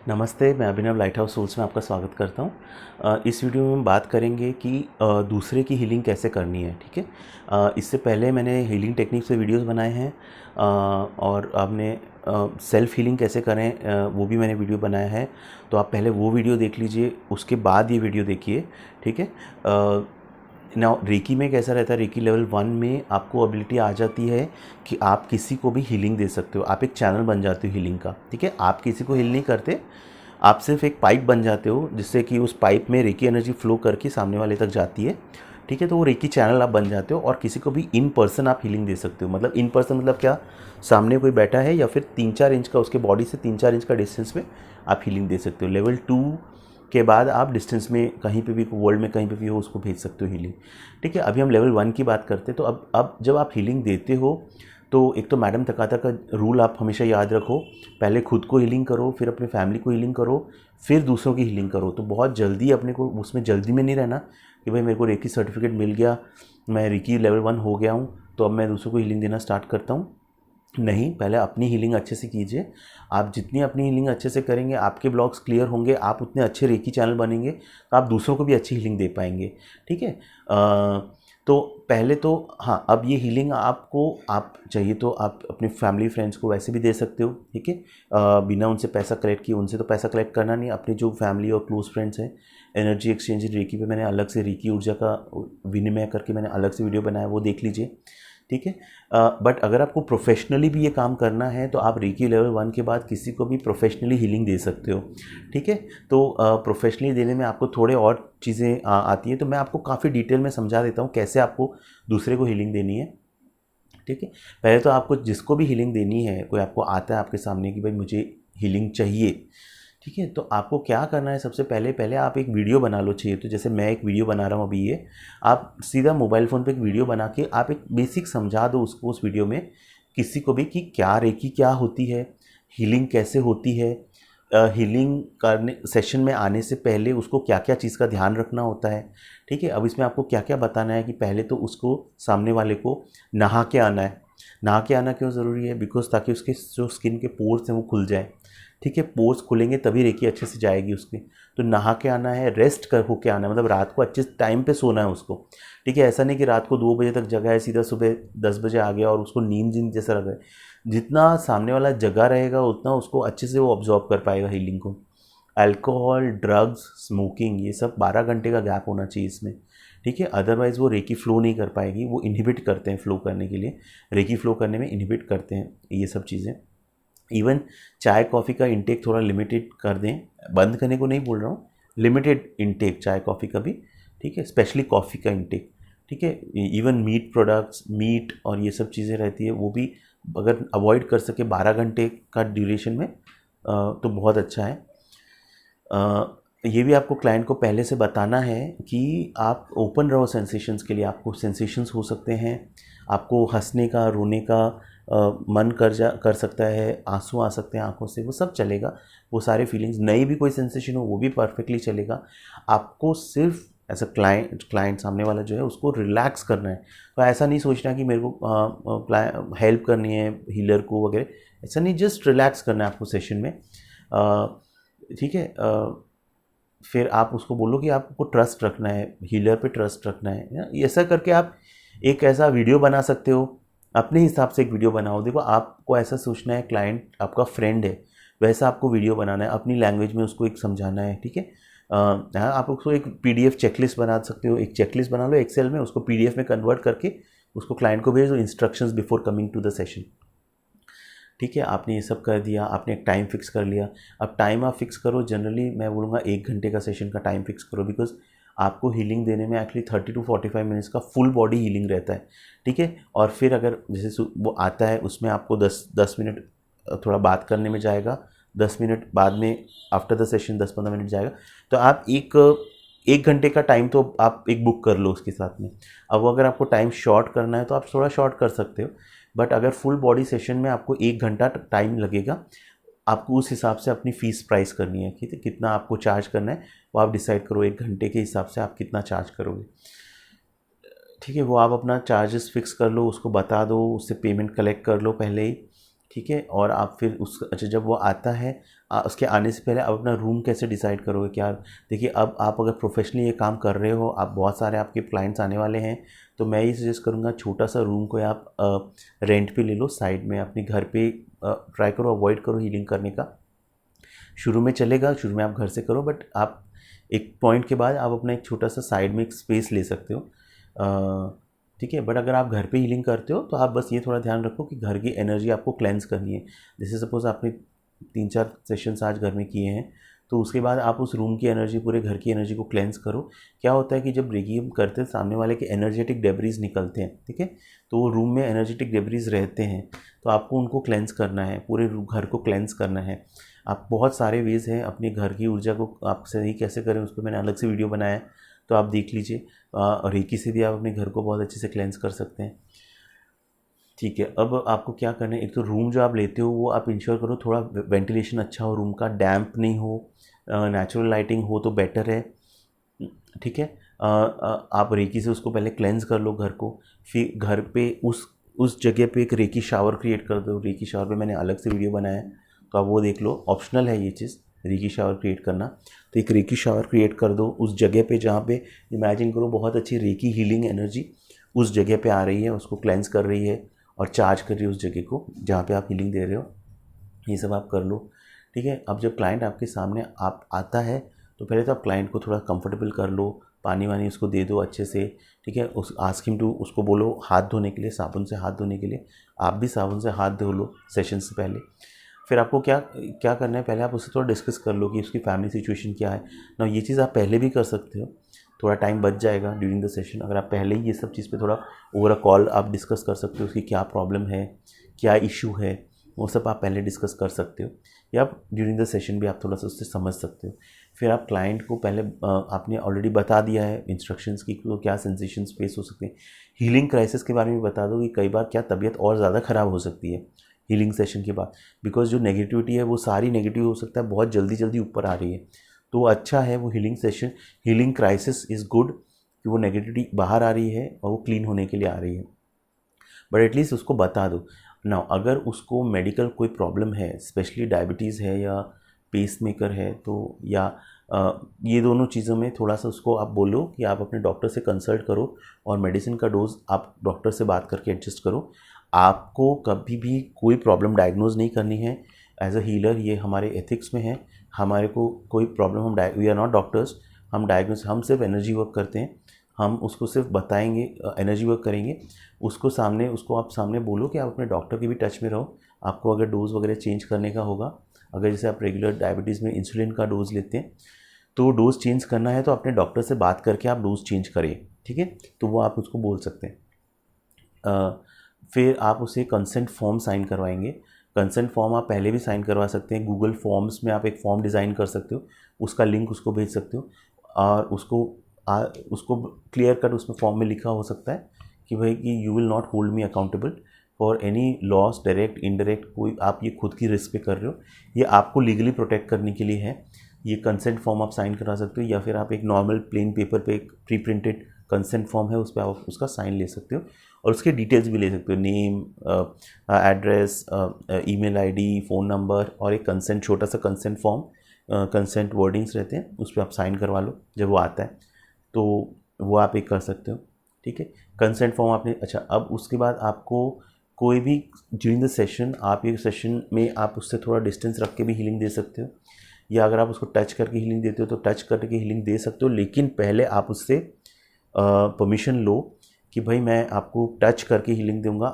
नमस्ते, मैं अभिनव light house souls में आपका स्वागत करता हूँ। इस वीडियो में हम बात करेंगे कि दूसरे की हीलिंग कैसे करनी है। ठीक है, इससे पहले मैंने हीलिंग टेक्निक से वीडियोस बनाए हैं और आपने सेल्फ हीलिंग कैसे करें वो भी मैंने वीडियो बनाया है। तो आप पहले वो वीडियो देख लीजिए, उसके बाद ये वीडियो देखिए। ठीक है। ना रेकी में कैसा रहता है, रेकी लेवल 1 में आपको एबिलिटी आ जाती है कि आप किसी को भी हीलिंग दे सकते हो। आप एक चैनल बन जाते हो हीलिंग का। ठीक है, आप किसी को हील नहीं करते, आप सिर्फ एक पाइप बन जाते हो जिससे कि उस पाइप में रेकी एनर्जी फ्लो करके सामने वाले तक जाती है। ठीक है, तो वो रेकी चैनल आप बन जाते हो और किसी को भी इन पर्सन आप हीलिंग दे सकते हो। मतलब इन पर्सन मतलब क्या, सामने कोई बैठा है या फिर 3-4 इंच का, उसके बॉडी से 3-4 इंच का डिस्टेंस में आप हीलिंग दे सकते हो। लेवल 2 के बाद आप डिस्टेंस में कहीं पे भी, वर्ल्ड में कहीं पे भी हो, उसको भेज सकते हो हीलिंग। ठीक है, अभी हम लेवल 1 की बात करते हैं। तो अब जब आप हीलिंग देते हो तो एक तो मैडम तकाता का रूल आप हमेशा याद रखो, पहले खुद को हीलिंग करो, फिर अपने फैमिली को हीलिंग करो, फिर दूसरों की हीलिंग करो। तो बहुत जल्दी अपने को उसमें जल्दी में नहीं रहना कि भाई मेरे को रेकी सर्टिफिकेट मिल गया, मैं रेकी लेवल 1 हो गया हूँ तो अब मैं दूसरों को हीलिंग देना स्टार्ट करता हूँ। नहीं, पहले अपनी हीलिंग अच्छे से कीजिए। आप जितनी अपनी हीलिंग अच्छे से करेंगे, आपके ब्लॉक्स क्लियर होंगे, आप उतने अच्छे रेकी चैनल बनेंगे तो आप दूसरों को भी अच्छी हीलिंग दे पाएंगे। ठीक है। तो पहले तो हाँ, अब ये हीलिंग आपको, आप चाहिए तो आप अपने फैमिली फ्रेंड्स को वैसे भी दे सकते हो। ठीक है, बिना उनसे पैसा कलेक्ट किए। उनसे तो पैसा कलेक्ट करना नहीं, अपने जो फैमिली और क्लोज फ्रेंड्स हैं। एनर्जी एक्सचेंज रेकी पे मैंने अलग से रेकी ऊर्जा का विनिमय करके मैंने अलग से वीडियो बनाया, वो देख लीजिए। ठीक है, बट अगर आपको प्रोफेशनली भी ये काम करना है तो आप रेकी लेवल 1 के बाद किसी को भी प्रोफेशनली हीलिंग दे सकते हो। ठीक है, तो प्रोफेशनली देने में आपको थोड़े और चीज़ें आती हैं, तो मैं आपको काफ़ी डिटेल में समझा देता हूँ कैसे आपको दूसरे को हीलिंग देनी है। ठीक है, पहले तो आपको जिसको भी हीलिंग देनी है, कोई आपको आता है आपके सामने कि भाई मुझे हीलिंग चाहिए। ठीक है, तो आपको क्या करना है, सबसे पहले पहले आप एक वीडियो बना लो। चाहिए तो जैसे मैं एक वीडियो बना रहा हूँ अभी, ये आप सीधा मोबाइल फ़ोन पे एक वीडियो बना के आप एक बेसिक समझा दो उसको, उस वीडियो में किसी को भी कि क्या रेकी क्या होती है, हीलिंग कैसे होती है, हीलिंग करने सेशन में आने से पहले उसको क्या क्या चीज़ का ध्यान रखना होता है। ठीक है, अब इसमें आपको क्या क्या बताना है कि पहले तो उसको, सामने वाले को नहा के आना है। नहा के आना क्यों ज़रूरी है, बिकॉज ताकि उसके जो स्किन के पोर्स हैं वो खुल जाए। ठीक है, पोर्स खुलेंगे तभी रेकी अच्छे से जाएगी उसकी। तो नहा के आना है, रेस्ट कर होके आना है, मतलब रात को अच्छे टाइम पे सोना है उसको। ठीक है, ऐसा नहीं कि रात को 2 बजे तक जगा है, सीधा सुबह 10 बजे आ गया और उसको नींद नींद जैसा लग रहा है। जितना सामने वाला जगा रहेगा उतना उसको अच्छे से वो ऑब्जॉर्व कर पाएगा हीलिंग को। अल्कोहल, ड्रग्स, स्मोकिंग, ये सब 12 घंटे का गैप होना चाहिए इसमें। ठीक है, अदरवाइज़ वो रेकी फ्लो नहीं कर पाएगी। वो इनहिबिट करते हैं फ्लो करने के लिए, रेकी फ्लो करने में इनहिबिट करते हैं ये सब चीज़ें। इवन चाय कॉफ़ी का इंटेक थोड़ा लिमिटेड कर दें, बंद करने को नहीं बोल रहा हूँ, लिमिटेड इंटेक चाय कॉफ़ी का भी। ठीक है, स्पेशली कॉफ़ी का इंटेक। ठीक है, इवन मीट प्रोडक्ट्स, मीट और ये सब चीज़ें रहती है, वो भी अगर अवॉइड कर सके 12 घंटे का ड्यूरेशन में तो बहुत अच्छा है। ये भी आपको क्लाइंट को पहले से बताना है कि आप ओपन रहो सेंसेशंस के लिए। आपको सेंसेशंस हो सकते हैं, आपको हंसने का, रोने का मन कर सकता है, आंसू आ सकते हैं आंखों से, वो सब चलेगा। वो सारे फीलिंग्स, नई भी कोई सेंसेशन हो वो भी परफेक्टली चलेगा। आपको सिर्फ एज अ क्लाइंट सामने वाला जो है उसको रिलैक्स करना है। तो ऐसा नहीं सोचना कि मेरे को हेल्प करनी है हीलर को वगैरह, ऐसा नहीं, जस्ट रिलैक्स करना है आपको सेशन में। ठीक है, फिर आप उसको बोलो कि आपको ट्रस्ट रखना है, हीलर पे ट्रस्ट रखना है। ऐसा करके आप एक ऐसा वीडियो बना सकते हो, अपने हिसाब से एक वीडियो बनाओ। देखो, आपको ऐसा सोचना है क्लाइंट आपका फ्रेंड है, वैसा आपको वीडियो बनाना है, अपनी लैंग्वेज में उसको एक समझाना है। ठीक है, हाँ, आप उसको एक पीडीएफ चेकलिस्ट बना सकते हो, एक चेकलिस्ट बना लो एक्सेल में, उसको पीडीएफ में कन्वर्ट करके उसको क्लाइंट को भेज दो, instructions before coming to the session. ठीक है, आपने ये सब कर दिया, आपने एक टाइम फिक्स कर लिया। अब टाइम आप फिक्स करो, जनरली मैं बोलूँगा 1 घंटे का सेशन का टाइम फिक्स करो, बिकॉज आपको हीलिंग देने में एक्चुअली 30 to 45 मिनट्स का फुल बॉडी हीलिंग रहता है। ठीक है, और फिर अगर जैसे वो आता है उसमें आपको 10 मिनट थोड़ा बात करने में जाएगा, 10 मिनट बाद में आफ्टर द सेशन 10-15 मिनट जाएगा। तो आप एक घंटे का टाइम तो आप एक बुक कर लो उसके साथ में। अब अगर आपको टाइम शॉर्ट करना है तो आप थोड़ा शॉर्ट कर सकते हो, बट अगर फुल बॉडी सेशन में आपको 1 घंटा टाइम लगेगा, आपको उस हिसाब से अपनी फ़ीस प्राइस करनी है। ठीक है, कितना आपको चार्ज करना है वो आप डिसाइड करो, 1 घंटे के हिसाब से आप कितना चार्ज करोगे। ठीक है, वो आप अपना चार्जेस फिक्स कर लो, उसको बता दो, उससे पेमेंट कलेक्ट कर लो पहले ही। ठीक है, और आप फिर अच्छा, जब वो आता है उसके आने से पहले आप अपना रूम कैसे डिसाइड करोगे क्या। देखिए अब आप अगर प्रोफेशनली ये काम कर रहे हो, आप बहुत सारे आपके क्लाइंट्स आने वाले हैं, तो मैं ये सजेस्ट करूँगा छोटा सा रूम को आप रेंट पे ले लो साइड में अपने घर पे। ट्राई करो, अवॉइड करो हीलिंग करने का। शुरू में चलेगा, शुरू में आप घर से करो, बट आप एक पॉइंट के बाद आप अपना एक छोटा सा साइड में एक स्पेस ले सकते हो, ठीक है। बट अगर आप घर पे हीलिंग करते हो तो आप बस ये थोड़ा ध्यान रखो कि घर की एनर्जी आपको क्लेंस करनी है। जैसे सपोज़ आपने 3-4 सेशंस आज घर में किए हैं, तो उसके बाद आप उस रूम की एनर्जी, पूरे घर की एनर्जी को क्लेंस करो। क्या होता है कि जब रेकी करते हैं सामने वाले के एनर्जेटिक डेब्रीज निकलते हैं, ठीक है, तो वो रूम में एनर्जेटिक डेब्रीज रहते हैं, तो आपको उनको क्लेंस करना है, पूरे घर को क्लेंस करना है। आप बहुत सारे वेज़ हैं अपने घर की ऊर्जा को आप सही कैसे करें, उस पर मैंने अलग से वीडियो बनाया है, तो आप देख लीजिए। रेकी से भी आप अपने घर को बहुत अच्छे से क्लेंस कर सकते हैं, ठीक है। अब आपको क्या करना है, एक तो रूम जो आप लेते हो वो आप इंश्योर करो थोड़ा वेंटिलेशन अच्छा हो, रूम का डैम्प नहीं हो, नेचुरल लाइटिंग हो तो बेटर है, ठीक है। आप रेकी से उसको पहले क्लेंस कर लो घर को, फिर घर पे उस जगह पे एक रेकी शावर क्रिएट कर दो। रेकी शावर पे मैंने अलग से वीडियो बनाया है, तो आप वो देख लो, ऑप्शनल है ये चीज़, रेकी शावर क्रिएट करना। तो एक रेकी शावर क्रिएट कर दो उस जगह पे जहाँ पे इमेजिन करो बहुत अच्छी रेकी हीलिंग एनर्जी उस जगह पे आ रही है, उसको क्लेंस कर रही है और चार्ज कर रही है उस जगह को जहाँ पे आप हीलिंग दे रहे हो। ये सब आप कर लो, ठीक है। अब जब क्लाइंट आपके सामने आप आता है तो पहले तो आप क्लाइंट को थोड़ा कंफर्टेबल कर लो, पानी वानी उसको दे दो अच्छे से, ठीक है। आस्क हिम टू, उसको बोलो हाथ धोने के लिए, साबुन से हाथ धोने के लिए, आप भी साबुन से हाथ धो लो सेशन से पहले। फिर आपको क्या क्या करना है, पहले आप उससे थोड़ा डिस्कस कर लो कि उसकी फैमिली सिचुएशन क्या है ना। ये चीज़ आप पहले भी कर सकते हो, थोड़ा टाइम बच जाएगा ड्यूरिंग द सेशन। अगर आप पहले ही ये सब चीज़ पे थोड़ा ओवर अ कॉल आप डिस्कस कर सकते हो, उसकी क्या प्रॉब्लम है, क्या इशू है, वो सब आप पहले डिस्कस कर सकते हो, या आप ड्यूरिंग द सेशन भी आप थोड़ा सा उससे समझ सकते हो। फिर आप क्लाइंट को पहले आपने ऑलरेडी बता दिया है इंस्ट्रक्शंस की तो क्या सेंसेशंस फेस हो सकते हैं। हीलिंग क्राइसिस के बारे में बता दो कि कई बार क्या तबीयत और ज़्यादा ख़राब हो सकती है हीलिंग सेशन के बाद, बिकॉज जो नेगेटिविटी है वो सारी नेगेटिव हो सकता है बहुत जल्दी जल्दी ऊपर आ रही है। तो अच्छा है वो healing session, healing crisis is good कि वो नेगेटिविटी बाहर आ रही है और वो क्लीन होने के लिए आ रही है, बट एटलीस्ट उसको बता दो ना। अगर उसको मेडिकल कोई प्रॉब्लम है, स्पेशली डायबिटीज़ है या पेसमेकर है, तो या ये दोनों चीज़ों में थोड़ा सा उसको आप बोलो कि आप अपने डॉक्टर से कंसल्ट करो और मेडिसिन का डोज आप डॉक्टर से बात करके एडजस्ट करो। आपको कभी भी कोई प्रॉब्लम डायग्नोज नहीं करनी है एज अ हीलर, ये हमारे एथिक्स में है। हमारे को कोई प्रॉब्लम, हम वी आर नॉट डॉक्टर्स, हम डायग्नोज, हम सिर्फ एनर्जी वर्क करते हैं। हम उसको सिर्फ बताएंगे, एनर्जी वर्क करेंगे उसको सामने, उसको आप सामने बोलो कि आप अपने डॉक्टर के भी टच में रहो। आपको अगर डोज वगैरह चेंज करने का होगा, अगर जैसे आप रेगुलर डायबिटीज़ में इंसुलिन का डोज लेते हैं तो डोज चेंज करना है तो अपने डॉक्टर से बात करके आप डोज चेंज करें, ठीक है। तो वो आप उसको बोल सकते हैं। फिर आप उसे कंसेंट फॉर्म साइन करवाएंगे। कंसेंट फॉर्म आप पहले भी साइन करवा सकते हैं, गूगल फॉर्म्स में आप एक फॉर्म डिज़ाइन कर सकते हो, उसका लिंक उसको भेज सकते हो और उसको क्लियर कट उसमें फॉर्म में लिखा हो सकता है कि भाई कि you will not hold me accountable for any loss, direct indirect, कोई आप ये खुद की रिस्क पे कर रहे हो, ये आपको लीगली प्रोटेक्ट करने के लिए है। ये कंसेंट फॉर्म आप साइन करा सकते हो, या फिर आप एक नॉर्मल प्लेन पेपर पे एक प्री प्रिंटेड कंसेंट फॉर्म है उस पर आप उसका साइन ले सकते हो और उसके डिटेल्स भी ले सकते हो, name, address, email ID, phone number और एक कंसेंट, छोटा सा कंसेंट फॉर्म, कंसेंट वर्डिंग्स रहते हैं, उस पर आप साइन करवा लो जब वो आता है, तो वो आप एक कर सकते हो, ठीक है। कंसेंट फॉर्म आपने, अच्छा अब उसके बाद आपको कोई भी ड्यूरिंग द सेशन, आप ये सेशन में आप उससे थोड़ा डिस्टेंस रख के भी हीलिंग दे सकते हो, या अगर आप उसको टच करके हीलिंग देते हो तो टच करके हीलिंग दे सकते हो, लेकिन पहले आप उससे परमिशन लो कि भाई मैं आपको टच करके हीलिंग दूंगा।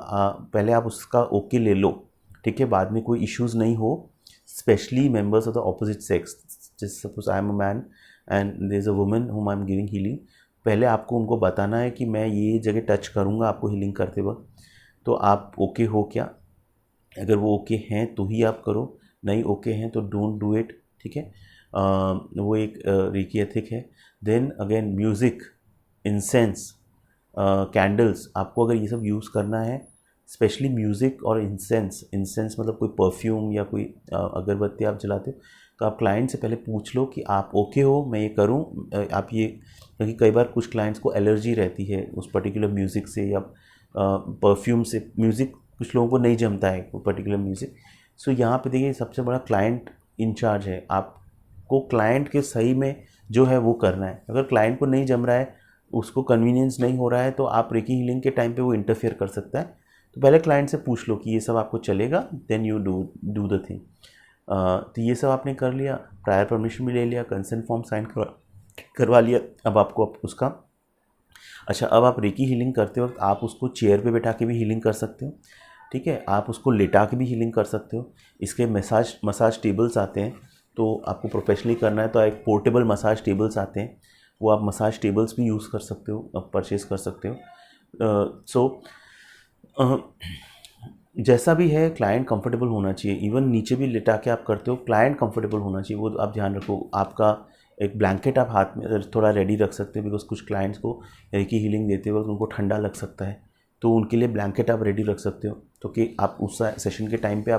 पहले आप उसका ओके ले लो, ठीक है। बाद में कोई इश्यूज़ नहीं हो, specially members of the opposite sex, जैसे suppose I am a man and there is a woman whom I am giving healing, पहले आपको उनको बताना है कि मैं ये जगह टच करूँगा आपको हीलिंग करते वक्त, तो आप ओके हो क्या। अगर वो ओके हैं तो ही आप करो, नहीं ओके हैं तो डोंट डू इट, ठीक है। वो एक रेकी एथिक है। Then again music, incense, candles, आपको अगर ये सब यूज़ करना है, स्पेशली म्यूज़िक और इंसेंस, इंसेंस मतलब कोई परफ्यूम या कोई अगरबत्ती आप जलाते हो, तो आप क्लाइंट से पहले पूछ लो कि आप ओके हो मैं ये करूं, आप ये, क्योंकि कई बार कुछ क्लाइंट्स को एलर्जी रहती है उस पर्टिकुलर म्यूज़िक से या परफ्यूम से, म्यूज़िक कुछ लोगों को नहीं जमता है वो पर्टिकुलर म्यूज़िक। सो यहाँ पे देखिए सबसे बड़ा क्लाइंट इंचार्ज है, आपको क्लाइंट के सही में जो है वो करना है। अगर क्लाइंट को नहीं जम रहा है, उसको कन्वीनियंस नहीं हो रहा है, तो आप रेकी हीलिंग के टाइम पे वो इंटरफेयर कर सकता है। तो पहले क्लाइंट से पूछ लो कि ये सब आपको चलेगा, then you do the thing. तो ये सब आपने कर लिया, प्रायर परमिशन भी ले लिया, कंसेंट फॉर्म साइन करवा लिया। अब आपको उसका अच्छा, अब आप रेकी हीलिंग करते वक्त आप उसको चेयर पे बैठा के भी हीलिंग कर सकते हो, ठीक है। आप उसको लेटा के भी हीलिंग कर सकते हो। इसके मसाज टेबल्स आते हैं, तो आपको प्रोफेशनली करना है तो एक पोर्टेबल मसाज टेबल्स आते हैं, वो आप मसाज टेबल्स भी यूज़ कर सकते हो, आप परचेज़ कर सकते हो। जैसा भी है क्लाइंट कंफर्टेबल होना चाहिए। इवन नीचे भी लेटा के आप करते हो, क्लाइंट कंफर्टेबल होना चाहिए, वो आप ध्यान रखो। आपका एक ब्लैंकेट आप हाथ में थोड़ा रेडी रख सकते हो, बिकॉज कुछ क्लाइंट्स को रेकी हीलिंग देते वक्त उनको ठंडा लग सकता है, तो उनके लिए ब्लैंकेट आप रेडी रख सकते हो, तो कि आप उस सेशन के टाइम पे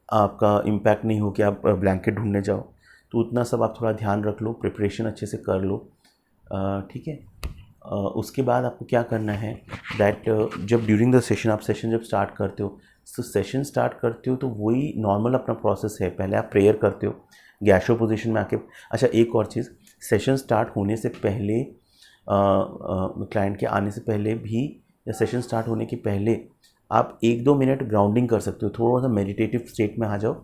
आपका इम्पैक्ट नहीं हो कि आप ब्लैंकेट ढूंढने जाओ। तो उतना सब आप थोड़ा ध्यान रख लो, प्रिपरेशन अच्छे से कर लो, ठीक है। उसके बाद आपको क्या करना है दैट जब ड्यूरिंग द सेशन आप सेशन जब स्टार्ट करते हो, तो सेशन स्टार्ट करते हो तो वही नॉर्मल अपना प्रोसेस है। पहले आप प्रेयर करते हो गैशो पोजीशन में आके। अच्छा, एक और चीज़, सेशन स्टार्ट होने से पहले, क्लाइंट के आने से पहले भी या सेशन स्टार्ट होने के पहले आप 1-2 मिनट ग्राउंडिंग कर सकते हो। थोड़ा सा मेडिटेटिव स्टेट में आ जाओ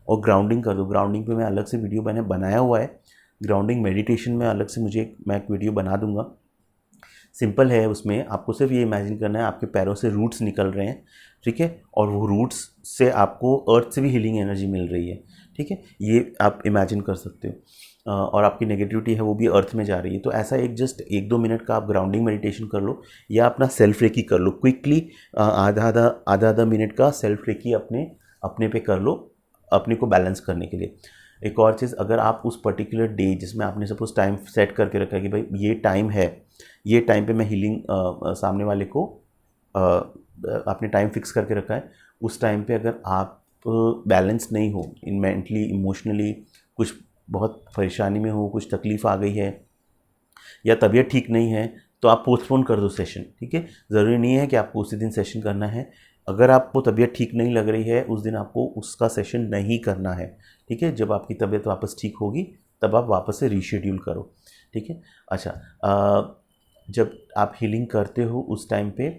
और ग्राउंडिंग कर दो। ग्राउंडिंग पे मैं अलग से वीडियो मैंने बनाया हुआ है, ग्राउंडिंग मेडिटेशन में अलग से मैं एक वीडियो बना दूंगा। सिंपल है, उसमें आपको सिर्फ ये इमेजिन करना है आपके पैरों से रूट्स निकल रहे हैं, ठीक है, और वो रूट्स से आपको अर्थ से भी हीलिंग एनर्जी मिल रही है, ठीक है, ये आप इमेजिन कर सकते हो। और आपकी नेगेटिविटी है वो भी अर्थ में जा रही है। तो ऐसा एक जस्ट 1-2 मिनट का आप ग्राउंडिंग मेडिटेशन कर लो, या अपना सेल्फ रेकी कर लो क्विकली। आधा मिनट का सेल्फ रेकी अपने पे कर लो, अपने को बैलेंस करने के लिए। एक और चीज़, अगर आप उस पर्टिकुलर डे जिसमें आपने सपोज टाइम सेट करके रखा है कि भाई ये टाइम है, ये टाइम पे मैं हीलिंग सामने वाले को आपने टाइम फिक्स करके रखा है, उस टाइम पे अगर आप बैलेंस नहीं हो, इन मेंटली इमोशनली कुछ बहुत परेशानी में हो, कुछ तकलीफ़ आ गई है या तबीयत ठीक नहीं है, तो आप पोस्टपोन कर दो सेशन, ठीक है। ज़रूरी नहीं है कि आपको उसी दिन सेशन करना है। अगर आपको तबीयत ठीक नहीं लग रही है उस दिन आपको उसका सेशन नहीं करना है, ठीक है। जब आपकी तबीयत वापस ठीक होगी तब आप वापस से रीशेड्यूल करो, ठीक है। अच्छा, जब आप हीलिंग करते हो उस टाइम पे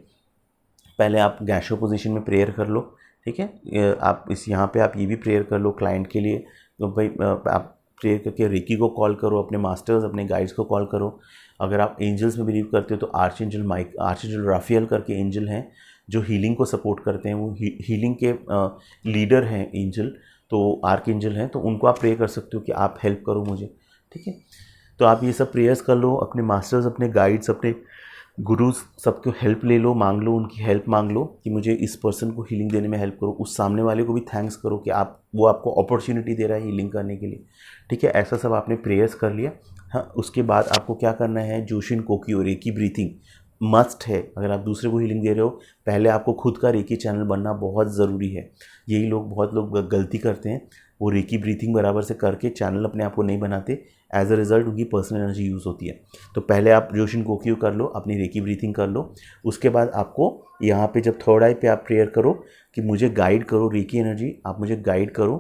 पहले आप गैशो पोजीशन में प्रेयर कर लो, ठीक है। आप यहाँ पे आप ये भी प्रेयर कर लो क्लाइंट के लिए, तो भाई आप प्रेयर करके रेकी को कॉल करो, अपने मास्टर्स अपने गाइड्स को कॉल करो। अगर आप एंजल्स में बिलीव करते हो तो आर्चएंजल राफेल करके एंजल हैं जो हीलिंग को सपोर्ट करते हैं, वो हीलिंग के लीडर हैं एंजल, तो आर्क एंजल हैं, तो उनको आप प्रे कर सकते हो कि आप हेल्प करो मुझे, ठीक है। तो आप ये सब प्रेयर्स कर लो, अपने मास्टर्स अपने गाइड्स अपने गुरु सबको हेल्प ले लो, मांग लो, उनकी हेल्प मांग लो कि मुझे इस पर्सन को हीलिंग देने में हेल्प करो। उस सामने वाले को भी थैंक्स करो कि वो आपको अपॉर्चुनिटी दे रहा है हीलिंग करने के लिए, ठीक है। ऐसा सब आपने प्रेयर्स कर लिया। हाँ, उसके बाद आपको क्या करना है, जोशिन कोक्यू रेकी ब्रीथिंग मस्ट है। अगर आप दूसरे को हीलिंग दे रहे हो, पहले आपको खुद का रेकी चैनल बनना बहुत ज़रूरी है। यही बहुत लोग गलती करते हैं, वो रेकी ब्रीथिंग बराबर से करके चैनल अपने आप को नहीं बनाते, एज अ रिज़ल्ट उनकी पर्सनल एनर्जी यूज़ होती है। तो पहले आप जोशिन कोक्यू कर लो, अपनी रेकी ब्रीथिंग कर लो। उसके बाद आपको यहाँ पे जब थर्ड आई पे आप प्रेयर करो कि मुझे गाइड करो रेकी एनर्जी, आप मुझे गाइड करो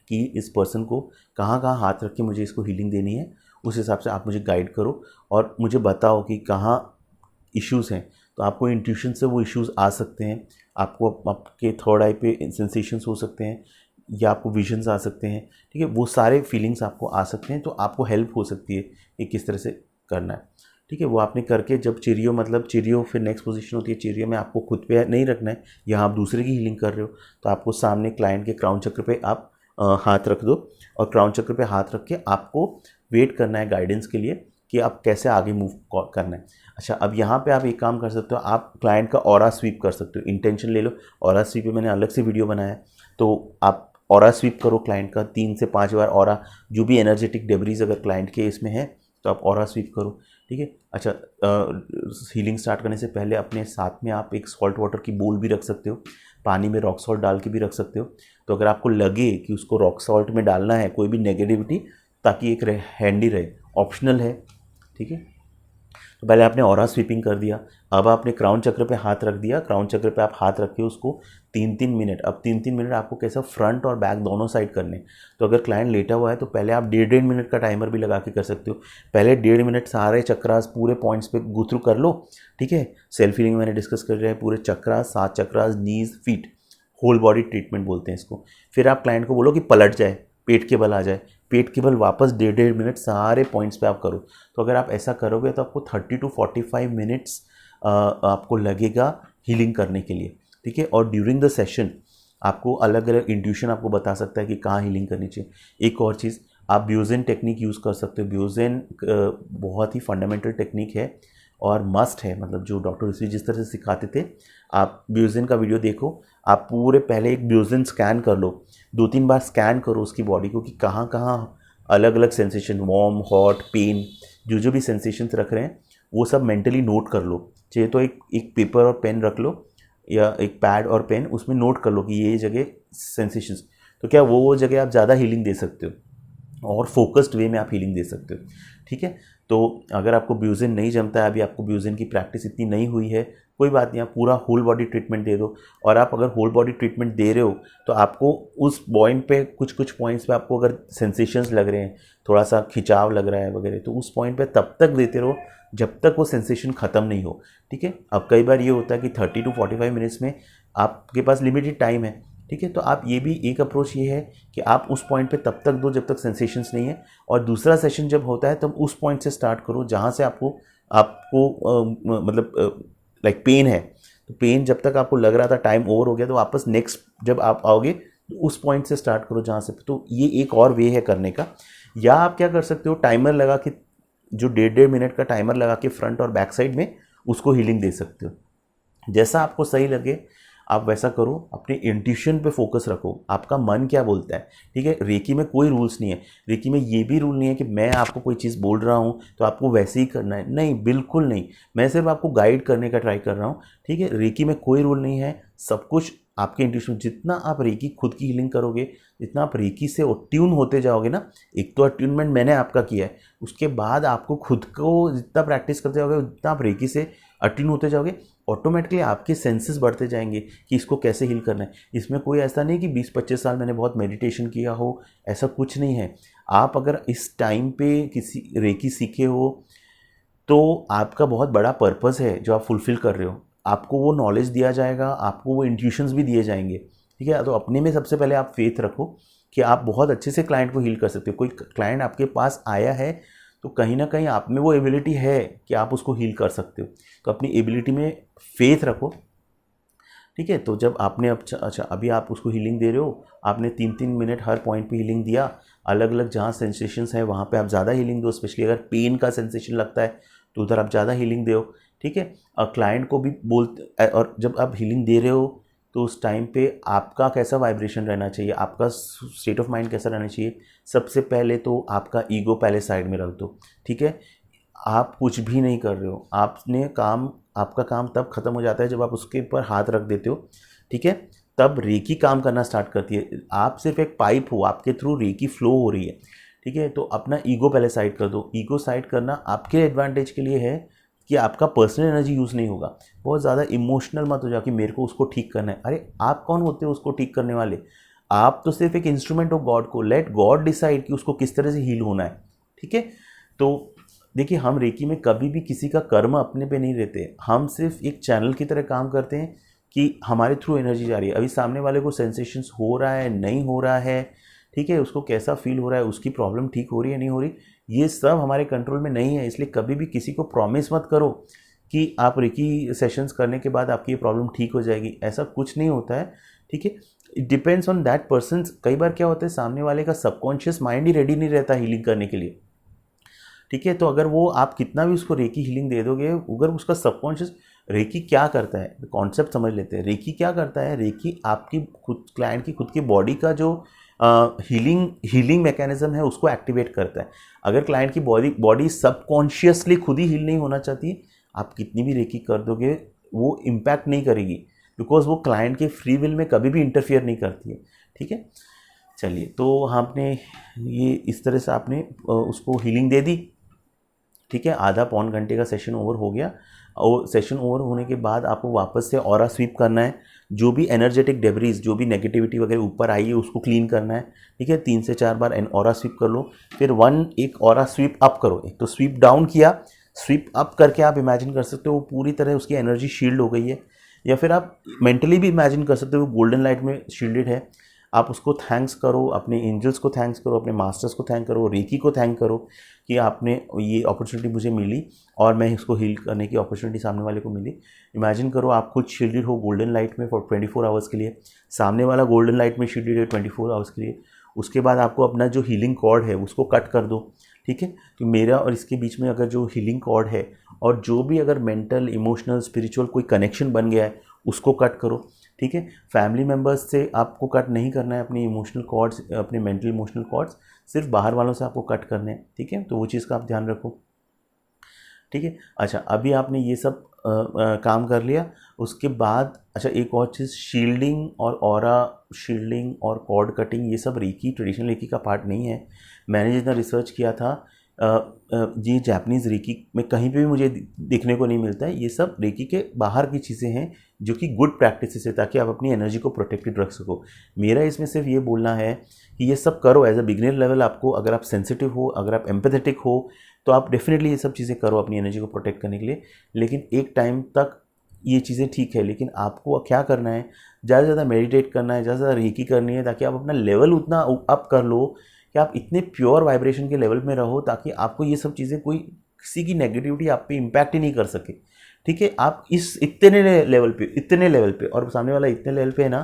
कि इस पर्सन को कहाँ कहाँ हाथ रख के मुझे इसको हीलिंग देनी है, उस हिसाब से आप मुझे गाइड करो और मुझे बताओ कि कहाँ इश्यूज़ हैं। तो आपको इंट्यूशन से वो इश्यूज़ आ सकते हैं, आपको आपके थर्ड आई पे सेंसेशंस हो सकते हैं, या आपको विजन्स आ सकते हैं, ठीक है। वो सारे फीलिंग्स आपको आ सकते हैं, तो आपको हेल्प हो सकती है कि किस तरह से करना है, ठीक है। वो आपने करके जब चिरियो फिर नेक्स्ट पोजीशन होती है, चिरियो में आपको खुद पे नहीं रखना है, यहाँ आप दूसरे की हीलिंग कर रहे हो, तो आपको सामने क्लाइंट के क्राउन चक्र पे आप हाथ रख दो, और क्राउन चक्र पे हाथ रख के आपको वेट करना है गाइडेंस के लिए कि आप कैसे आगे मूव करना है। अच्छा, अब यहाँ पे आप एक काम कर सकते हो, आप क्लाइंट का ऑरा स्वीप कर सकते हो, इंटेंशन ले लो। ऑरा स्वीप पे मैंने अलग से वीडियो बनाया है, तो आप ऑरा स्वीप करो क्लाइंट का 3 से 5 बार। ऑरा जो भी एनर्जेटिक डेब्रीज अगर क्लाइंट के इसमें है तो आप ऑरा स्वीप करो, ठीक है। अच्छा, हीलिंग स्टार्ट करने से पहले अपने साथ में आप एक सॉल्ट वाटर की बोल भी रख सकते हो, पानी में रॉक सॉल्ट डाल के भी रख सकते हो। तो अगर आपको लगे कि उसको रॉक सॉल्ट में डालना है कोई भी नेगेटिविटी, ताकि एक हैंडी रहे, ऑप्शनल है, ठीक है। तो पहले आपने ऑरा स्वीपिंग कर दिया, अब आपने क्राउन चक्र पे हाथ रख दिया, क्राउन चक्र पे आप हाथ रख के उसको 3-3 मिनट, अब 3-3 मिनट आपको कैसा फ्रंट और बैक दोनों साइड करने। तो अगर क्लाइंट लेटा हुआ है तो पहले आप 1.5-1.5 मिनट का टाइमर भी लगा के कर सकते हो। पहले 1.5 मिनट सारे चक्रास पूरे पॉइंट्स पे गो थ्रू कर लो, ठीक है। सेल्फ हीलिंग मैंने डिस्कस कर रहे हैं, पूरे चक्रास 7 चक्रास, नीज, फीट, होल बॉडी ट्रीटमेंट बोलते हैं इसको। फिर आप क्लाइंट को बोलो कि पलट जाए, पेट के बल आ जाए, पेट के बल वापस 1.5-1.5 मिनट सारे पॉइंट्स पे आप करो। तो अगर आप ऐसा करोगे तो आपको 30-45 मिनट्स आपको लगेगा हीलिंग करने के लिए, ठीक है। और ड्यूरिंग द सेशन आपको अलग अलग इंट्यूशन आपको बता सकता है कि कहाँ हीलिंग करनी चाहिए। एक और चीज़, आप ब्यूजेन टेक्निक यूज़ कर सकते हो। ब्यूजेन बहुत ही फंडामेंटल टेक्निक है और मस्ट है, मतलब जो डॉक्टर ऋषि जिस तरह से सिखाते थे, आप ब्यूजेन का वीडियो देखो। आप पूरे पहले एक ब्यूजेन स्कैन कर लो, 2-3 बार स्कैन करो उसकी बॉडी को कि कहाँ कहाँ अलग अलग सेंसेशन, वार्म, हॉट, पेन, जो भी सेंसेशंस रख रहे हैं वो सब मेंटली नोट कर लो। चाहिए तो एक पेपर और पेन रख लो या एक पैड और पेन, उसमें नोट कर लो कि ये जगह सेंसेशंस। तो क्या वो जगह आप ज़्यादा हीलिंग दे सकते हो और फोकस्ड वे में आप हीलिंग दे सकते हो, ठीक है। तो अगर आपको ब्यूजेन नहीं जमता है, अभी आपको ब्यूजेन की प्रैक्टिस इतनी नहीं हुई है, कोई बात नहीं, आप पूरा होल बॉडी ट्रीटमेंट दे दो। और आप अगर होल बॉडी ट्रीटमेंट दे रहे हो तो आपको उस पॉइंट पे कुछ पॉइंट्स पे आपको अगर सेंसेशंस लग रहे हैं, थोड़ा सा खिंचाव लग रहा है वगैरह, तो उस पॉइंट पे तब तक देते रहो जब तक वो सेंसेशन ख़त्म नहीं हो, ठीक है। अब कई बार ये होता है कि 30-45 मिनट्स में आपके पास लिमिटेड टाइम है, ठीक है। तो आप ये भी एक अप्रोच ये है कि आप उस पॉइंट पे तब तक दो जब तक सेंसेशंस नहीं है, और दूसरा सेशन जब होता है तब उस पॉइंट से स्टार्ट करो जहाँ से आपको आपको मतलब लाइक पेन है। तो पेन जब तक आपको लग रहा था टाइम ओवर हो गया, तो वापस नेक्स्ट जब आप आओगे तो उस पॉइंट से स्टार्ट करो जहाँ से। तो ये एक और वे है करने का। या आप क्या कर सकते हो, टाइमर लगा के, जो 1.5-1.5 मिनट का टाइमर लगा के फ्रंट और बैक साइड में उसको हीलिंग दे सकते हो। जैसा आपको सही लगे आप वैसा करो, अपने इंट्यूशन पे फोकस रखो, आपका मन क्या बोलता है, ठीक है। रेकी में कोई रूल्स नहीं है, रेकी में ये भी रूल नहीं है कि मैं आपको कोई चीज़ बोल रहा हूँ तो आपको वैसे ही करना है, नहीं, बिल्कुल नहीं। मैं सिर्फ आपको गाइड करने का ट्राई कर रहा हूँ, ठीक है। रेकी में कोई रूल नहीं है, सब कुछ आपके इंट्यूशन। जितना आप रेकी खुद की हीलिंग करोगे, जितना आप रेकी से ट्यून होते जाओगे ना, एक तो अट्यूनमेंट मैंने आपका किया है, उसके बाद आपको खुद को जितना प्रैक्टिस करते जाओगे उतना आप रेकी से अट्यून होते जाओगे, ऑटोमेटिकली आपके सेंसेस बढ़ते जाएंगे कि इसको कैसे हील करना है। इसमें कोई ऐसा नहीं कि 20-25 साल मैंने बहुत मेडिटेशन किया हो, ऐसा कुछ नहीं है। आप अगर इस टाइम पे किसी रेकी सीखे हो तो आपका बहुत बड़ा पर्पस है जो आप फुलफ़िल कर रहे हो। आपको वो नॉलेज दिया जाएगा, आपको वो इंट्यूशंस भी दिए जाएंगे, ठीक है। तो अपने में सबसे पहले आप फेथ रखो कि आप बहुत अच्छे से क्लाइंट को हील कर सकते हो। कोई क्लाइंट आपके पास आया है तो कहीं ना कहीं आप में वो एबिलिटी है कि आप उसको हील कर सकते हो। तो अपनी एबिलिटी में फेथ रखो, ठीक है। तो जब आपने अच्छा अभी आप उसको हीलिंग दे रहे हो, आपने 3-3 मिनट हर पॉइंट पे हीलिंग दिया, अलग अलग जहाँ सेंसेशंस है वहाँ पे आप ज़्यादा हीलिंग दो, स्पेशली अगर पेन का सेंसेशन लगता है तो उधर आप ज़्यादा हीलिंग दो, ठीक है। और क्लाइंट को भी बोलते, और जब आप हीलिंग दे रहे हो तो उस टाइम पे आपका कैसा वाइब्रेशन रहना चाहिए, आपका स्टेट ऑफ माइंड कैसा रहना चाहिए। सबसे पहले तो आपका ईगो पहले साइड में रख दो, ठीक है। आप कुछ भी नहीं कर रहे हो, आपका काम तब खत्म हो जाता है जब आप उसके ऊपर हाथ रख देते हो, ठीक है। तब रेकी काम करना स्टार्ट करती है। आप सिर्फ एक पाइप हो, आपके थ्रू रेकी फ्लो हो रही है, ठीक है। तो अपना ईगो पहले साइड कर दो। ईगो साइड करना आपके एडवांटेज के लिए है कि आपका पर्सनल एनर्जी यूज़ नहीं होगा। बहुत ज़्यादा इमोशनल मत हो जाओ कि मेरे को उसको ठीक करना है। अरे आप कौन होते हो उसको ठीक करने वाले? आप तो सिर्फ एक इंस्ट्रूमेंट हो गॉड को। लेट गॉड डिसाइड कि उसको किस तरह से हील होना है, ठीक है। तो देखिए, हम रेकी में कभी भी किसी का कर्म अपने पे नहीं रहते, हम सिर्फ एक चैनल की तरह काम करते हैं कि हमारे थ्रू एनर्जी जा रही है। अभी सामने वाले को सेंसेशंस हो रहा है, नहीं हो रहा है, ठीक है, उसको कैसा फील हो रहा है, उसकी प्रॉब्लम ठीक हो रही है, नहीं हो रही, ये सब हमारे कंट्रोल में नहीं है। इसलिए कभी भी किसी को प्रॉमिस मत करो कि आप रेकी सेशंस करने के बाद आपकी ये प्रॉब्लम ठीक हो जाएगी, ऐसा कुछ नहीं होता है, ठीक है। It depends on that person. कई बार क्या होता है, सामने वाले का सबकॉन्शियस माइंड ही रेडी नहीं रहता हीलिंग करने के लिए, ठीक है। तो अगर वो आप कितना भी उसको रेकी हीलिंग दे दोगे, अगर उसका सबकॉन्शियस, रेकी क्या करता है, कॉन्सेप्ट समझ लेते हैं। रेकी क्या करता है, रेकी आपकी खुद क्लाइंट की खुद की बॉडी का जो हीलिंग मैकेनिज्म है उसको एक्टिवेट करता है। अगर क्लाइंट की बॉडी सबकॉन्शियसली खुद ही हील नहीं होना चाहती, आप कितनी भी रेकी कर दोगे वो इम्पैक्ट नहीं करेगी, बिकॉज वो क्लाइंट के फ्री विल में कभी भी इंटरफियर नहीं करती है, ठीक है। चलिए, तो आपने ये इस तरह से आपने उसको हीलिंग दे दी। ठीक है, आधा पौन घंटे का सेशन ओवर हो गया, और सेशन ओवर होने के बाद आपको वापस से ऑरा स्वीप करना है। जो भी एनर्जेटिक डेब्रीज, जो भी नेगेटिविटी वगैरह ऊपर आई है उसको क्लीन करना है। ठीक है, 3 से 4 बार ऑरा स्वीप कर लो। फिर एक ऑरा स्वीप अप करो। एक तो स्वीप डाउन किया, स्वीप अप करके आप इमेजिन कर सकते हो वो पूरी तरह उसकी एनर्जी शील्ड हो गई है, या फिर आप मेंटली भी इमेजिन कर सकते हो गोल्डन लाइट में शील्डेड है। आप उसको थैंक्स करो, अपने एंजल्स को थैंक्स करो, अपने मास्टर्स को थैंक करो, रेकी को थैंक करो कि आपने ये अपॉर्चुनिटी मुझे मिली और मैं इसको हील करने की अपॉर्चुनिटी सामने वाले को मिली। इमेजिन करो आप खुद शील्डेड हो गोल्डन लाइट में फॉर 24 आवर्स के लिए, सामने वाला गोल्डन लाइट में शील्डेड है 24 आवर्स के लिए। उसके बाद आपको अपना जो हीलिंग कॉर्ड है उसको कट कर दो। ठीक है, तो मेरा और इसके बीच में अगर जो हीलिंग कॉर्ड है और जो भी अगर मेंटल, इमोशनल, स्पिरिचुअल कोई कनेक्शन बन गया है उसको कट करो। ठीक है, फैमिली मेम्बर्स से आपको कट नहीं करना है अपनी इमोशनल कॉर्ड्स, अपने मेंटल इमोशनल कॉर्ड्स, सिर्फ बाहर वालों से आपको कट करने हैं। ठीक है, तो वो चीज़ का आप ध्यान रखो। ठीक है, अच्छा अभी आपने ये सब काम कर लिया। उसके बाद अच्छा एक और चीज़, शील्डिंग और ऑरा शील्डिंग और कॉर्ड कटिंग, ये सब रेकी, ट्रेडिशनल रेकी का पार्ट नहीं है। मैंने जितना रिसर्च किया था ये जापानीज़ रेकी में कहीं पे भी मुझे देखने को नहीं मिलता है। ये सब रेकी के बाहर की चीज़ें हैं जो कि गुड प्रैक्टिसेस है, ताकि आप अपनी एनर्जी को प्रोटेक्टेड रख सको। मेरा इसमें सिर्फ ये बोलना है कि ये सब करो एज अ बिगिनर लेवल। आपको अगर आप सेंसिटिव हो, अगर आप एम्पैथेटिक हो, तो आप डेफिनेटली ये सब चीज़ें करो अपनी एनर्जी को प्रोटेक्ट करने के लिए। लेकिन एक टाइम तक ये चीज़ें ठीक है, लेकिन आपको क्या करना है, ज़्यादा से ज़्यादा मेडिटेट करना है, ज़्यादा से ज़्यादा रेकी करनी है, ताकि आप अपना लेवल उतना अप कर लो कि आप इतने प्योर वाइब्रेशन के लेवल में रहो, ताकि आपको ये सब चीज़ें, कोई किसी की नेगेटिविटी आप पे इम्पैक्ट ही नहीं कर सके। ठीक है, आप इस इतने लेवल पे और सामने वाला इतने लेवल पे है ना,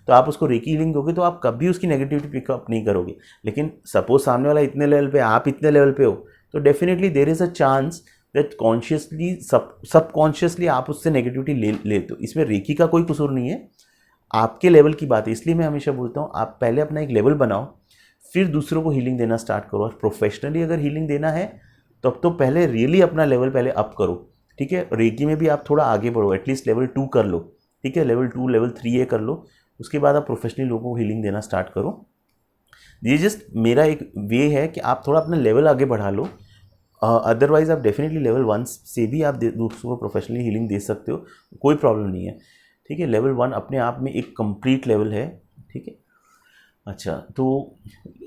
तो आप उसको रेकी हीलिंग दोगे तो आप कभी उसकी नेगेटिविटी पिकअप नहीं करोगे। लेकिन सपोज सामने वाला इतने लेवल पे, आप इतने लेवल पे हो, तो definitely there is a chance that consciously, subconsciously आप उससे नेगेटिविटी ले तो इसमें रेकी का कोई कसूर नहीं है, आपके लेवल की बात है। इसलिए मैं हमेशा बोलता हूँ आप पहले अपना एक लेवल बनाओ, फिर दूसरों को हीलिंग देना स्टार्ट करो। और प्रोफेशनली अगर हीलिंग देना है तब तो पहले रियली अपना लेवल पहले अप करो। ठीक है, रेकी में भी आप थोड़ा आगे बढ़ो, एटलीस्ट लेवल 2 कर लो। ठीक है, लेवल 2, लेवल 3 ये कर लो, उसके बाद आप प्रोफेशनली लोगों को हीलिंग देना स्टार्ट करो। ये जस्ट मेरा एक वे है कि आप थोड़ा अपना लेवल आगे बढ़ा लो। अदरवाइज आप डेफिनेटली लेवल 1 से भी आप दूसरों को प्रोफेशनली हीलिंग दे सकते हो, कोई प्रॉब्लम नहीं है। ठीक है, लेवल 1 अपने आप में एक कंप्लीट लेवल है। ठीक है, अच्छा तो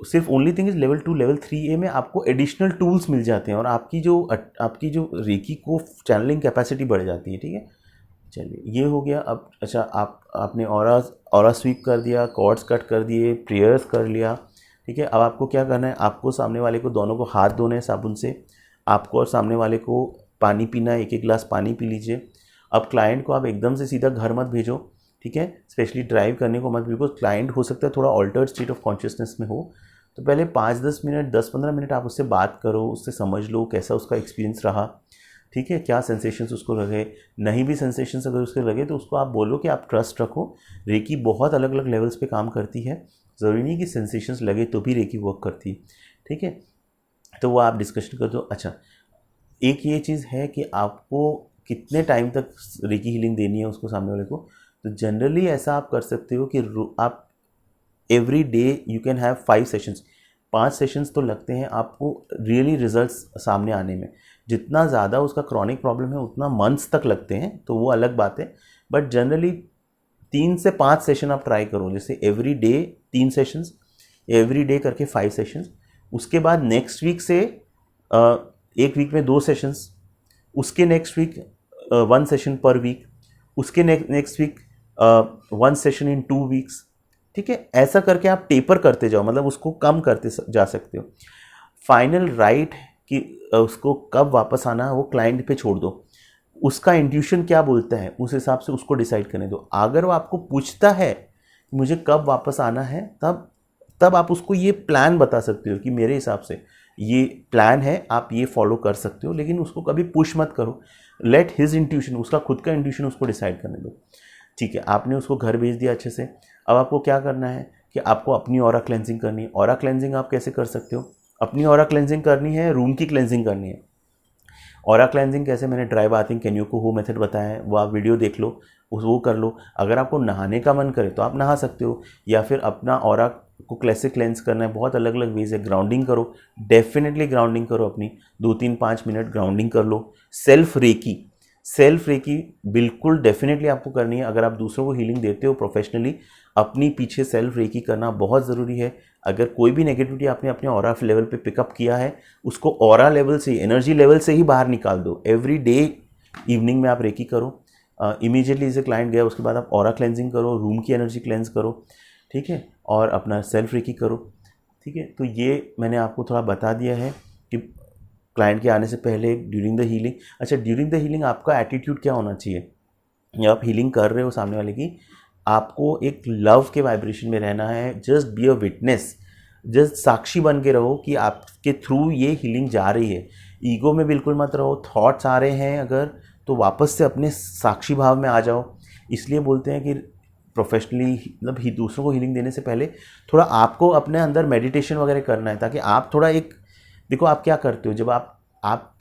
सिर्फ only thing is level 2, level 3A में आपको एडिशनल टूल्स मिल जाते हैं और आपकी जो रेकी को चैनलिंग कैपेसिटी बढ़ जाती है। ठीक है, चलिए ये हो गया। अब अच्छा आपने ऑरा स्वीप कर दिया, कॉर्ड्स कट कर दिए, प्रेयर्स कर लिया। ठीक है, अब आपको क्या करना है, आपको सामने वाले को दोनों को हाथ धोने हैं साबुन से, आपको और सामने वाले को पानी पीना है, 1-1 गिलास पानी पी लीजिए। अब क्लाइंट को आप एकदम से सीधा घर मत भेजो। ठीक है, स्पेशली ड्राइव करने को मत, बिकॉज क्लाइंट हो सकता है थोड़ा ऑल्टर्ड स्टेट ऑफ कॉन्शियसनेस में हो। तो पहले 5-10 मिनट, 10-15 मिनट आप उससे बात करो, उससे समझ लो कैसा उसका एक्सपीरियंस रहा। ठीक है, क्या सेंसेशंस उसको लगे, नहीं भी सेंसेशंस अगर उसके लगे तो उसको आप बोलो कि आप ट्रस्ट रखो। रेकी बहुत अलग अलग लेवल्स पे काम करती है, ज़रूरी नहीं कि सेंसेशंस लगे तो भी रेकी वर्क करती है। ठीक है, तो वो आप डिस्कशन कर दो। अच्छा एक ये चीज़ है कि आपको कितने टाइम तक रेकी हीलिंग देनी है उसको, सामने वाले को। तो जनरली ऐसा आप कर सकते हो कि आप every day you can have 5 sessions. 5 sessions तो लगते हैं आपको रियली रिजल्ट्स सामने आने में। जितना ज़्यादा उसका क्रॉनिक प्रॉब्लम है उतना मंथ्स तक लगते हैं, तो वो अलग बात है। बट जनरली 3 से 5 सेशन आप ट्राई करो, जैसे every day 3 sessions, every day करके 5 सेशंस। उसके बाद नेक्स्ट वीक से एक वीक में 2 सेशंस, उसके next week 1 session per week, उसके next week 1 session in 2 weeks. ठीक है, ऐसा करके आप टेपर करते जाओ, मतलब उसको कम करते जा सकते हो। फाइनल राइट कि उसको कब वापस आना है वो क्लाइंट पे छोड़ दो, उसका इंट्यूशन क्या बोलता है उस हिसाब से उसको डिसाइड करने दो। अगर वो आपको पूछता है मुझे कब वापस आना है, तब आप उसको ये प्लान बता सकते हो कि मेरे हिसाब से ये प्लान है, आप ये फॉलो कर सकते हो, लेकिन उसको कभी पुश मत करो। लेट हिज इंट्यूशन, उसका खुद का इंट्यूशन उसको डिसाइड करने दो। ठीक है, आपने उसको घर भेज दिया अच्छे से। अब आपको क्या करना है कि आपको अपनी ऑरा क्लेंजिंग करनी है। ऑरा क्लेंजिंग आप कैसे कर सकते हो, अपनी ऑरा क्लेंजिंग करनी है, रूम की क्लेंजिंग करनी है। ऑरा क्लेंजिंग कैसे, मैंने ड्राई बाथिंग केन्योको हो मेथड बताया है, वो आप वीडियो देख लो, वो कर लो। अगर आपको नहाने का मन करे तो आप नहा सकते हो, या फिर अपना ऑरा को कैसे क्लेंस करना है, बहुत अलग अलग वेज है। ग्राउंडिंग करो, डेफिनेटली ग्राउंडिंग करो, अपनी 2-3-5 मिनट ग्राउंडिंग कर लो। सेल्फ रेकी बिल्कुल डेफिनेटली आपको करनी है। अगर आप दूसरों को हीलिंग देते हो प्रोफेशनली, अपनी पीछे सेल्फ रेकी करना बहुत ज़रूरी है। अगर कोई भी नेगेटिविटी आपने अपने ऑरा लेवल पे पिकअप किया है, उसको ऑरा लेवल से, एनर्जी लेवल से ही बाहर निकाल दो। एवरी डे इवनिंग में आप रेकी करो। इमीडिएटली जैसे क्लाइंट गया उसके बाद आप ऑरा क्लेंजिंग करो, रूम की एनर्जी क्लेंस करो, ठीक है, और अपना सेल्फ रेकी करो, ठीक है। तो ये मैंने आपको थोड़ा बता दिया है कि क्लाइंट के आने से पहले, ड्यूरिंग द हीलिंग। अच्छा, ड्यूरिंग द हीलिंग आपका एटीट्यूड क्या होना चाहिए? जब आप हीलिंग कर रहे हो सामने वाले की, आपको एक लव के वाइब्रेशन में रहना है। Just be a witness, just साक्षी बन के रहो कि आपके थ्रू ये हीलिंग जा रही है। ईगो में बिल्कुल मत रहो। थॉट्स आ रहे हैं अगर, तो वापस से अपने साक्षी भाव में आ जाओ। इसलिए बोलते हैं कि प्रोफेशनली, मतलब दूसरों को हीलिंग देने से पहले थोड़ा आपको अपने अंदर मेडिटेशन वगैरह करना है, ताकि आप थोड़ा एक, देखो आप क्या करते हो जब आप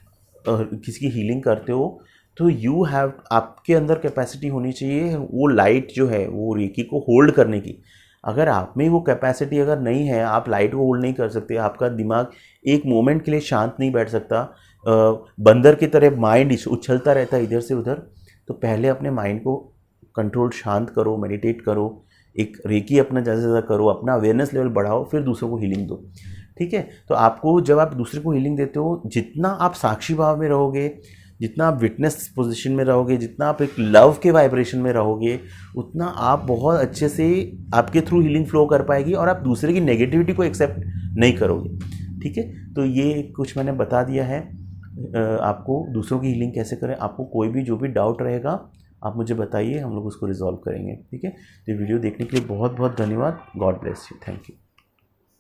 किसी की हीलिंग करते हो, तो यू हैव, आपके अंदर कैपेसिटी होनी चाहिए वो लाइट जो है वो रेकी को होल्ड करने की। अगर आप में वो कैपेसिटी अगर नहीं है, आप लाइट को होल्ड नहीं कर सकते, आपका दिमाग एक मोमेंट के लिए शांत नहीं बैठ सकता, बंदर की तरह माइंड उछलता रहता है इधर से उधर, तो पहले अपने माइंड को कंट्रोल, शांत करो, मेडिटेट करो, एक रेकी अपना ज़्यादा से ज़्यादा करो, अपना अवेयरनेस लेवल बढ़ाओ, फिर दूसरों को हीलिंग दो, ठीक है। तो आपको, जब आप दूसरे को हीलिंग देते हो, जितना आप साक्षी भाव में रहोगे, जितना आप विटनेस पोजीशन में रहोगे, जितना आप एक लव के वाइब्रेशन में रहोगे, उतना आप बहुत अच्छे से, आपके थ्रू हीलिंग फ्लो कर पाएगी और आप दूसरे की नेगेटिविटी को एक्सेप्ट नहीं करोगे, ठीक है। तो ये कुछ मैंने बता दिया है आपको, दूसरों की हीलिंग कैसे करें। आपको कोई भी जो भी डाउट रहेगा आप मुझे बताइए, हम लोग उसको रिजॉल्व करेंगे, ठीक है। तो वीडियो देखने के लिए बहुत बहुत धन्यवाद। God bless you, thank you.